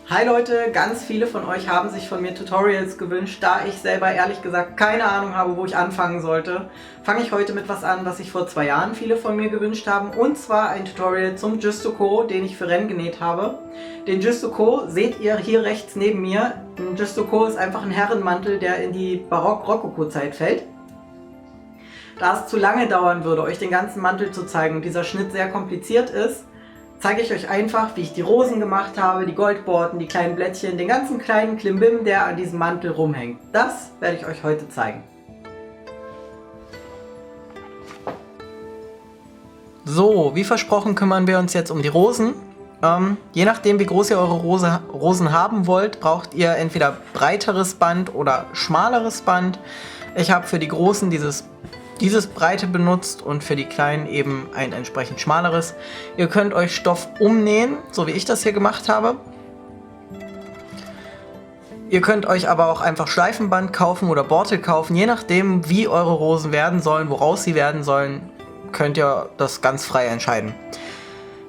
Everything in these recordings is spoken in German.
Hi Leute, ganz viele von euch haben sich von mir Tutorials gewünscht. Da ich selber ehrlich gesagt keine Ahnung habe, wo ich anfangen sollte, fange ich heute mit was an, was sich vor 2 Jahren viele von mir gewünscht haben. Und zwar ein Tutorial zum Justo-Co, den ich für Rennen genäht habe. Den Justo-Co seht ihr hier rechts neben mir. Ein Justo-Co ist einfach ein Herrenmantel, der in die Barock-Rokoko-Zeit fällt. Da es zu lange dauern würde, euch den ganzen Mantel zu zeigen und dieser Schnitt sehr kompliziert ist, zeige ich euch einfach, wie ich die Rosen gemacht habe, die Goldborten, die kleinen Blättchen, den ganzen kleinen Klimbim, der an diesem Mantel rumhängt. Das werde ich euch heute zeigen. So, wie versprochen kümmern wir uns jetzt um die Rosen. Je nachdem, wie groß ihr eure Rosen haben wollt, braucht ihr entweder breiteres Band oder schmaleres Band. Ich habe für die großen dieses Breite benutzt und für die kleinen eben ein entsprechend schmaleres. Ihr könnt euch Stoff umnähen, so wie ich das hier gemacht habe. Ihr könnt euch aber auch einfach Schleifenband kaufen oder Borte kaufen. Je nachdem, wie eure Rosen werden sollen, woraus sie werden sollen, könnt ihr das ganz frei entscheiden.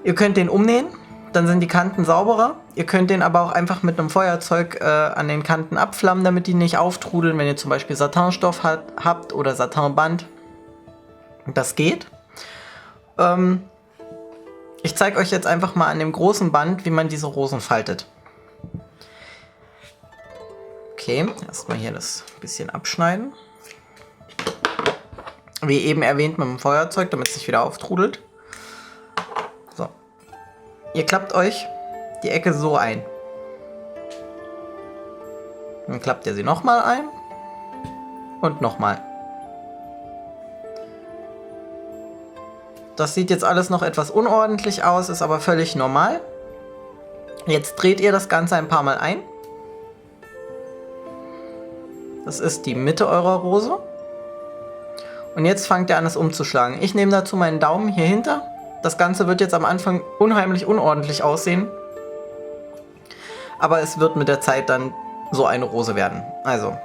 Ihr könnt den umnähen, dann sind die Kanten sauberer. Ihr könnt den aber auch einfach mit einem Feuerzeug an den Kanten abflammen, damit die nicht auftrudeln, wenn ihr zum Beispiel Satinstoff habt oder Satinband. Das geht. Ich zeige euch jetzt einfach mal an dem großen Band, wie man diese Rosen faltet. Okay, erstmal hier das bisschen abschneiden. Wie eben erwähnt mit dem Feuerzeug, damit es nicht wieder auftrudelt. So. Ihr klappt euch die Ecke so ein. Dann klappt ihr sie nochmal ein. Und nochmal. Das sieht jetzt alles noch etwas unordentlich aus, ist aber völlig normal. Jetzt dreht ihr das Ganze ein paar Mal ein. Das ist die Mitte eurer Rose. Und jetzt fangt ihr an, es umzuschlagen. Ich nehme dazu meinen Daumen hier hinter. Das Ganze wird jetzt am Anfang unheimlich unordentlich aussehen. Aber es wird mit der Zeit dann so eine Rose werden. Also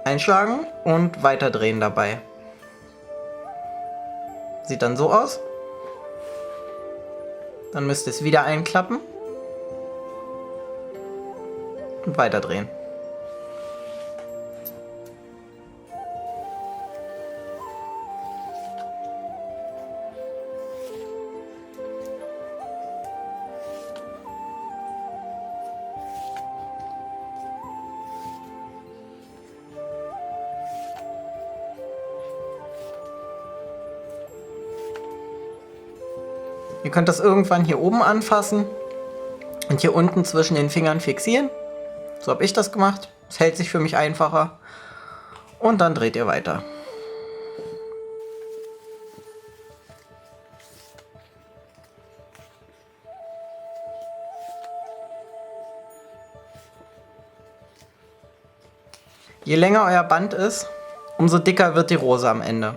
einschlagen und weiter drehen dabei. Sieht dann so aus. Dann müsst ihr es wieder einklappen. Und weiter drehen. Ihr könnt das irgendwann hier oben anfassen und hier unten zwischen den Fingern fixieren. So habe ich das gemacht. Es hält sich für mich einfacher. Und dann dreht ihr weiter. Je länger euer Band ist, umso dicker wird die Rose am Ende.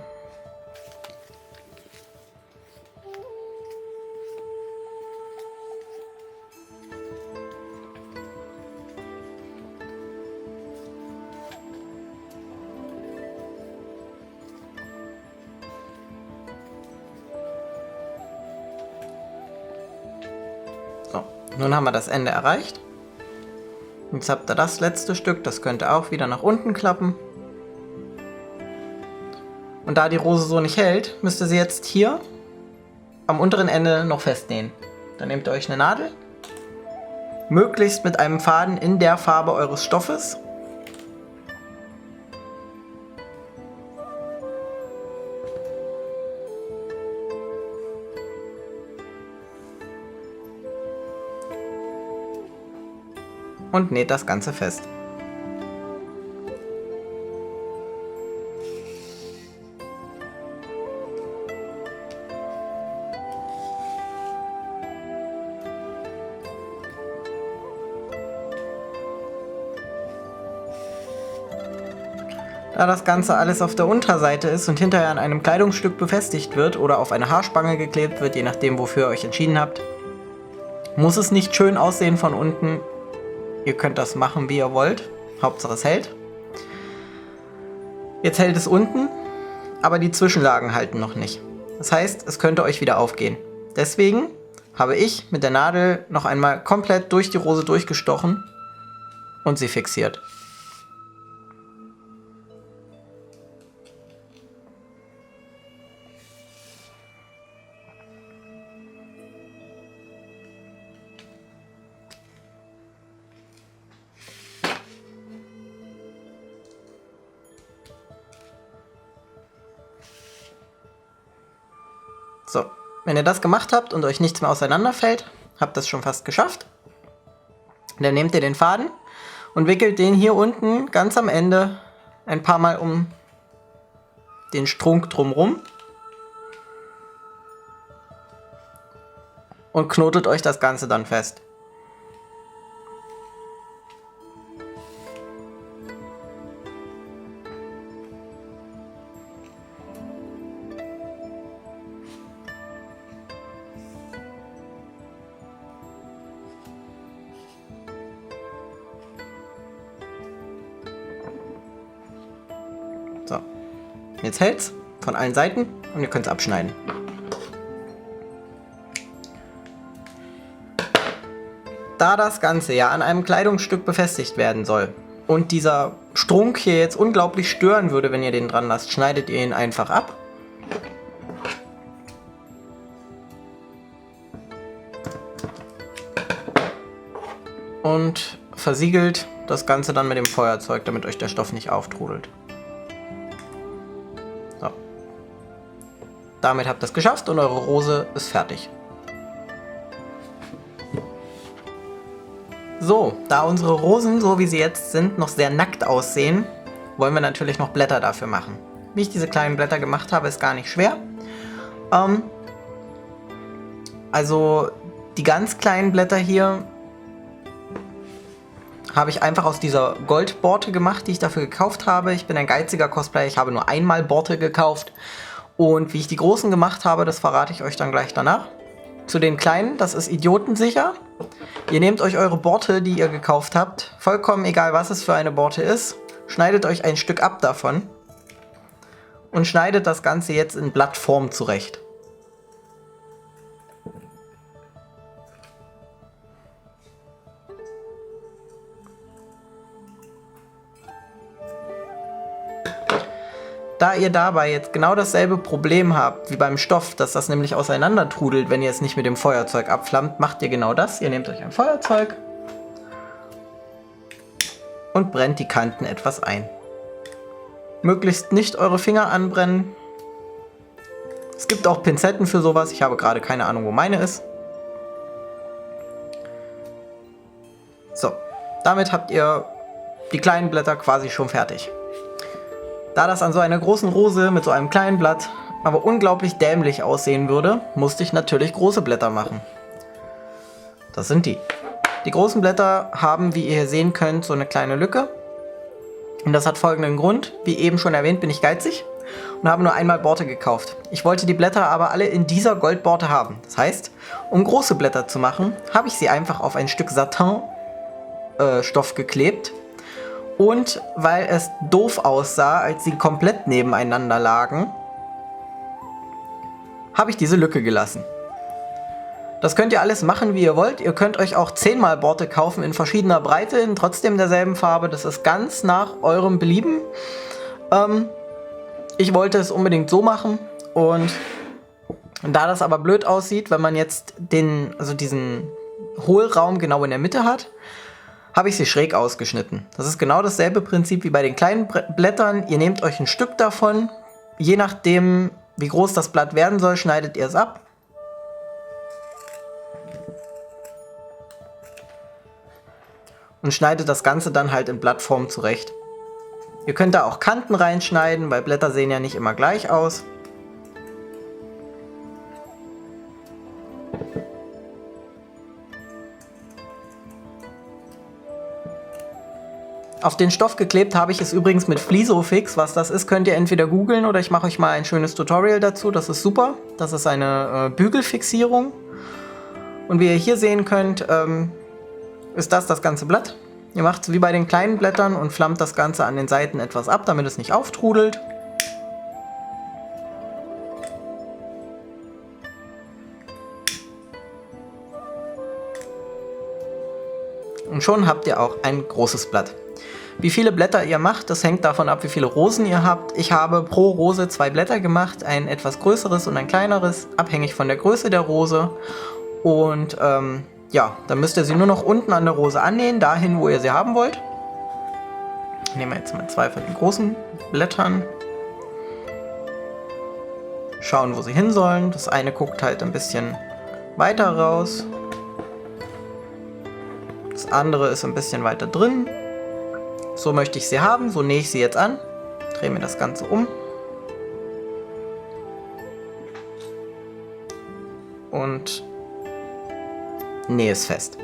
So, nun haben wir das Ende erreicht. Jetzt habt ihr das letzte Stück, das könnt ihr auch wieder nach unten klappen. Und da die Rose so nicht hält, müsst ihr sie jetzt hier am unteren Ende noch festnähen. Dann nehmt ihr euch eine Nadel, möglichst mit einem Faden in der Farbe eures Stoffes. Und näht das Ganze fest. Da das Ganze alles auf der Unterseite ist und hinterher an einem Kleidungsstück befestigt wird oder auf eine Haarspange geklebt wird, je nachdem wofür ihr euch entschieden habt, muss es nicht schön aussehen von unten. Ihr könnt das machen, wie ihr wollt. Hauptsache es hält. Jetzt hält es unten, aber die Zwischenlagen halten noch nicht. Das heißt, es könnte euch wieder aufgehen. Deswegen habe ich mit der Nadel noch einmal komplett durch die Rose durchgestochen und sie fixiert. So, wenn ihr das gemacht habt und euch nichts mehr auseinanderfällt, habt das schon fast geschafft. Dann nehmt ihr den Faden und wickelt den hier unten ganz am Ende ein paar Mal um den Strunk drumrum und knotet euch das Ganze dann fest. So, jetzt hält's von allen Seiten und ihr könnt es abschneiden. Da das Ganze ja an einem Kleidungsstück befestigt werden soll und dieser Strunk hier jetzt unglaublich stören würde, wenn ihr den dran lasst, schneidet ihr ihn einfach ab. Und versiegelt das Ganze dann mit dem Feuerzeug, damit euch der Stoff nicht auftrudelt. So. Damit habt ihr es geschafft und eure Rose ist fertig. So, da unsere Rosen, so wie sie jetzt sind, noch sehr nackt aussehen, wollen wir natürlich noch Blätter dafür machen. Wie ich diese kleinen Blätter gemacht habe, ist gar nicht schwer. Also die ganz kleinen Blätter hier habe ich einfach aus dieser Goldborte gemacht, die ich dafür gekauft habe. Ich bin ein geiziger Cosplayer, ich habe nur einmal Borte gekauft. Und wie ich die großen gemacht habe, das verrate ich euch dann gleich danach. Zu den kleinen, das ist idiotensicher. Ihr nehmt euch eure Borte, die ihr gekauft habt, vollkommen egal was es für eine Borte ist, schneidet euch ein Stück ab davon und schneidet das Ganze jetzt in Blattform zurecht. Da ihr dabei jetzt genau dasselbe Problem habt wie beim Stoff, dass das nämlich auseinander trudelt, wenn ihr es nicht mit dem Feuerzeug abflammt, macht ihr genau das. Ihr nehmt euch ein Feuerzeug und brennt die Kanten etwas ein. Möglichst nicht eure Finger anbrennen. Es gibt auch Pinzetten für sowas. Ich habe gerade keine Ahnung, wo meine ist. So, damit habt ihr die kleinen Blätter quasi schon fertig. Da das an so einer großen Rose mit so einem kleinen Blatt aber unglaublich dämlich aussehen würde, musste ich natürlich große Blätter machen. Das sind die. Die großen Blätter haben, wie ihr hier sehen könnt, so eine kleine Lücke. Und das hat folgenden Grund. Wie eben schon erwähnt, bin ich geizig und habe nur einmal Borte gekauft. Ich wollte die Blätter aber alle in dieser Goldborte haben. Das heißt, um große Blätter zu machen, habe ich sie einfach auf ein Stück Satin-Stoff geklebt. Und weil es doof aussah, als sie komplett nebeneinander lagen, habe ich diese Lücke gelassen. Das könnt ihr alles machen, wie ihr wollt. Ihr könnt euch auch 10-mal Borte kaufen in verschiedener Breite, in trotzdem derselben Farbe. Das ist ganz nach eurem Belieben. Ich wollte es unbedingt so machen. Und da das aber blöd aussieht, wenn man jetzt diesen Hohlraum genau in der Mitte hat, habe ich sie schräg ausgeschnitten. Das ist genau dasselbe Prinzip wie bei den kleinen Blättern. Ihr nehmt euch ein Stück davon. Je nachdem, wie groß das Blatt werden soll, schneidet ihr es ab. Und schneidet das Ganze dann halt in Blattform zurecht. Ihr könnt da auch Kanten reinschneiden, weil Blätter sehen ja nicht immer gleich aus. Auf den Stoff geklebt habe ich es übrigens mit Flisofix. Was das ist, könnt ihr entweder googeln oder ich mache euch mal ein schönes Tutorial dazu. Das ist super. Das ist eine Bügelfixierung. Und wie ihr hier sehen könnt, ist das ganze Blatt. Ihr macht es wie bei den kleinen Blättern und flammt das Ganze an den Seiten etwas ab, damit es nicht auftrudelt. Und schon habt ihr auch ein großes Blatt. Wie viele Blätter ihr macht, das hängt davon ab, wie viele Rosen ihr habt. Ich habe pro Rose 2 Blätter gemacht, ein etwas größeres und ein kleineres, abhängig von der Größe der Rose. Und ja, dann müsst ihr sie nur noch unten an der Rose annähen, dahin, wo ihr sie haben wollt. Nehmen wir jetzt mal 2 von den großen Blättern. Schauen, wo sie hin sollen. Das eine guckt halt ein bisschen weiter raus. Das andere ist ein bisschen weiter drin. So möchte ich sie haben, so nähe ich sie jetzt an. Drehe mir das Ganze um. Und nähe es fest.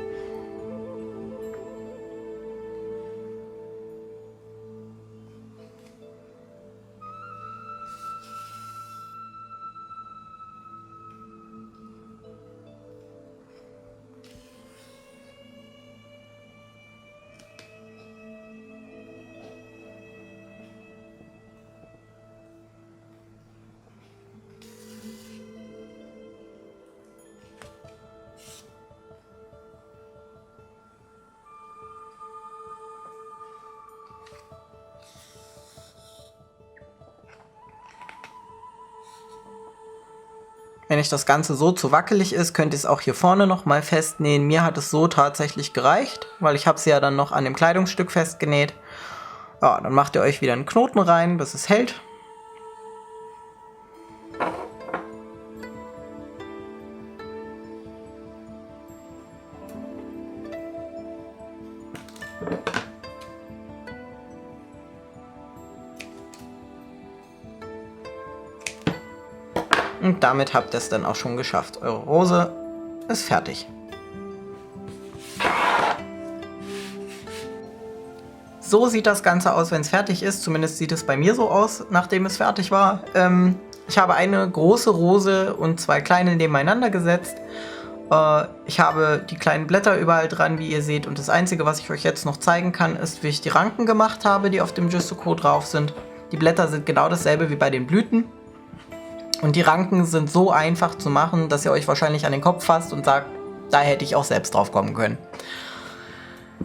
Wenn euch das Ganze so zu wackelig ist, könnt ihr es auch hier vorne nochmal festnähen. Mir hat es so tatsächlich gereicht, weil ich habe es ja dann noch an dem Kleidungsstück festgenäht. Ja, dann macht ihr euch wieder einen Knoten rein, bis es hält. Und damit habt ihr es dann auch schon geschafft. Eure Rose ist fertig. So sieht das Ganze aus, wenn es fertig ist. Zumindest sieht es bei mir so aus, nachdem es fertig war. Ich habe eine große Rose und 2 kleine nebeneinander gesetzt. Ich habe die kleinen Blätter überall dran, wie ihr seht. Und das Einzige, was ich euch jetzt noch zeigen kann, ist, wie ich die Ranken gemacht habe, die auf dem Justuco drauf sind. Die Blätter sind genau dasselbe wie bei den Blüten. Und die Ranken sind so einfach zu machen, dass ihr euch wahrscheinlich an den Kopf fasst und sagt, da hätte ich auch selbst drauf kommen können.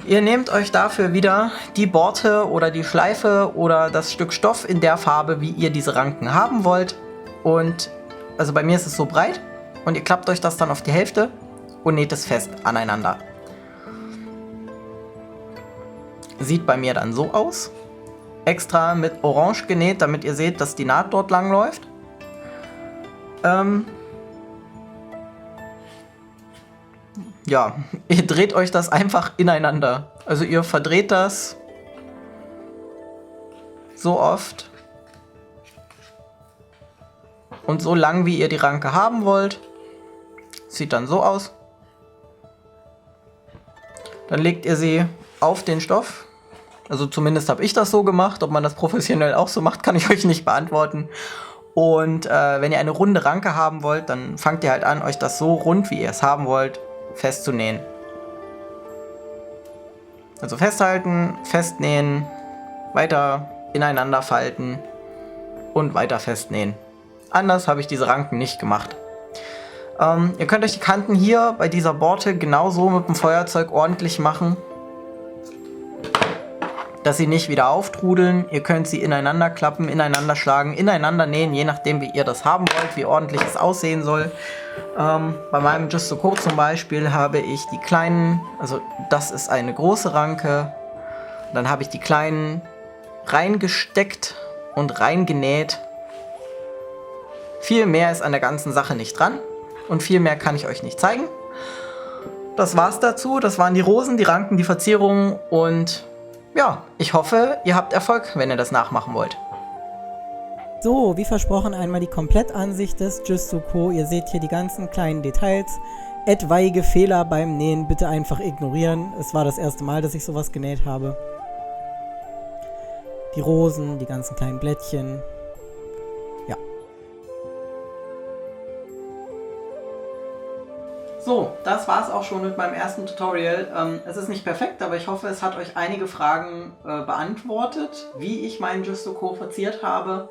Ihr nehmt euch dafür wieder die Borte oder die Schleife oder das Stück Stoff in der Farbe, wie ihr diese Ranken haben wollt. Und also bei mir ist es so breit und ihr klappt euch das dann auf die Hälfte und näht es fest aneinander. Sieht bei mir dann so aus. Extra mit Orange genäht, damit ihr seht, dass die Naht dort lang läuft. Ja, ihr dreht euch das einfach ineinander. Also ihr verdreht das so oft und so lang, wie ihr die Ranke haben wollt. Sieht dann so aus. Dann legt ihr sie auf den Stoff. Also zumindest habe ich das so gemacht. Ob man das professionell auch so macht, kann ich euch nicht beantworten. Und wenn ihr eine runde Ranke haben wollt, dann fangt ihr halt an, euch das so rund, wie ihr es haben wollt, festzunähen. Also festhalten, festnähen, weiter ineinander falten und weiter festnähen. Anders habe ich diese Ranken nicht gemacht. Ihr könnt euch die Kanten hier bei dieser Borte genauso mit dem Feuerzeug ordentlich machen, dass sie nicht wieder auftrudeln. Ihr könnt sie ineinander klappen, ineinander schlagen, ineinander nähen, je nachdem, wie ihr das haben wollt, wie ordentlich es aussehen soll. Bei meinem Justuco zum Beispiel habe ich die kleinen, also das ist eine große Ranke, dann habe ich die kleinen reingesteckt und reingenäht. Viel mehr ist an der ganzen Sache nicht dran und viel mehr kann ich euch nicht zeigen. Das war's dazu, das waren die Rosen, die Ranken, die Verzierungen und ja, ich hoffe, ihr habt Erfolg, wenn ihr das nachmachen wollt. So, wie versprochen einmal die Komplettansicht des Justuco. Ihr seht hier die ganzen kleinen Details. Etwaige Fehler beim Nähen bitte einfach ignorieren. Es war das erste Mal, dass ich sowas genäht habe. Die Rosen, die ganzen kleinen Blättchen. Ja. So, das war's auch schon mit meinem ersten Tutorial. Es ist nicht perfekt, aber ich hoffe, es hat euch einige Fragen beantwortet, wie ich meinen Justuco verziert habe.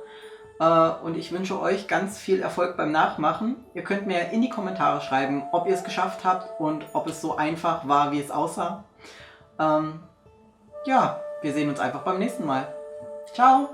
Und ich wünsche euch ganz viel Erfolg beim Nachmachen. Ihr könnt mir in die Kommentare schreiben, ob ihr es geschafft habt und ob es so einfach war, wie es aussah. Ja, wir sehen uns einfach beim nächsten Mal. Ciao!